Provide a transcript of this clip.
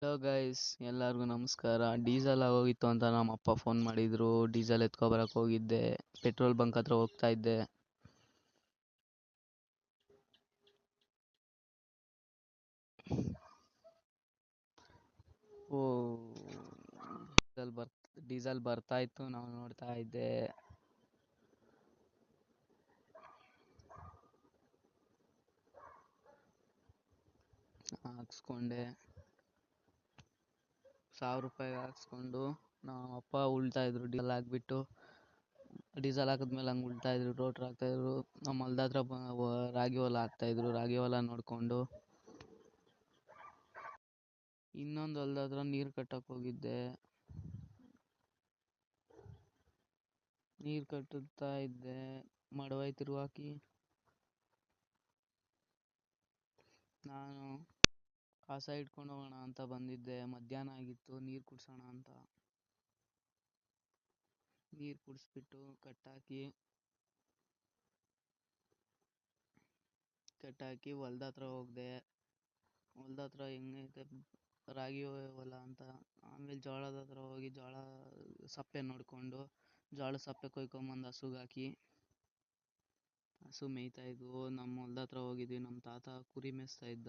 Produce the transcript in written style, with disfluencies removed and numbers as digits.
Hello guys, ಎಲ್ಲರಿಗೂ ನಮಸ್ಕಾರ. Diesel ಆಗೋಗಿತ್ತು ಅಂತ ನಮ್ಮ ಅಪ್ಪ ಫೋನ್ ಮಾಡಿದ್ರು. ಡೀಸೆಲ್ ಎತ್ಕೊಬರಕ್ಕೆ ಹೋಗಿದ್ದೆ. ಪೆಟ್ರೋಲ್ ಬಂಕ್ ಹತ್ರ ಹೋಗ್ತಾ ಇದ್ದೆ. ಓ, ಡೀಸೆಲ್ ಬರ್ತಾ ಇತ್ತು. ನಾವು ನೋಡ್ತಾ ಇದ್ದೆ. ಹಾಕ್ಸ್ಕೊಂಡೆ. 1,000 ರೂಪಾಯಿಗೆ ಹಾಕ್ಸ್ಕೊಂಡು ನಮ್ಮ ಅಪ್ಪ ಉಳ್ತಾ ಇದ್ರು. ಡೀಸೆಲ್ ಹಾಕಿದ್ಮೇಲೆ ಹಂಗೆ ಉಳ್ತಾ ಇದ್ರು, ರೋಟ್ರ್ ಹಾಕ್ತಾ ಇದ್ರು. ನಮ್ಮ ಹೊಲ್ದ ಹತ್ರ ರಾಗಿ ಹೊಲ ಹಾಕ್ತಾ ಇದ್ರು. ರಾಗಿ ಹೊಲ ನೋಡ್ಕೊಂಡು ಇನ್ನೊಂದು ಹೊಲ್ದ ಹತ್ರ ನೀರು ಕಟ್ಟಕ್ಕೆ ಹೋಗಿದ್ದೆ. ನೀರು ಕಟ್ಟುತ್ತಾ ಇದ್ದೆ. ಮಡವಾಯಿ ತಿರುವಾಕಿ ನಾನು ಕಸ ಇಟ್ಕೊಂಡು ಹೋಗೋಣ ಅಂತ ಬಂದಿದ್ದೆ. ಮಧ್ಯಾಹ್ನ ಆಗಿತ್ತು. ನೀರು ಕುಡ್ಸೋಣ ಅಂತ ನೀರು ಕುಡಿಸ್ಬಿಟ್ಟು ಕಟ್ಟಾಕಿ ಹೊಲ್ದ ಹತ್ರ ಹೋದೆ. ಹೊಲ್ದ ಹತ್ರ ಹೆಂಗೈತೆ ರಾಗಿ ಹೊಲ ಅಂತ. ಆಮೇಲೆ ಜೋಳದ ಹತ್ರ ಹೋಗಿ ಜೋಳ ಸಪ್ಪೆ ನೋಡಿಕೊಂಡು ಜೋಳದ ಸಪ್ಪೆ ಕೊಯ್ಕೊಂಬಂದು ಹಸುಗೆ ಹಾಕಿ ಹಸು ಮೇಯ್ತಾ ಇದ್ವು. ನಮ್ಮ ಹೊಲ್ದ ಹತ್ರ ಹೋಗಿದ್ವಿ. ನಮ್ಮ ತಾತ ಕುರಿ ಮೇಯಿಸ್ತಾ ಇದ್ದ.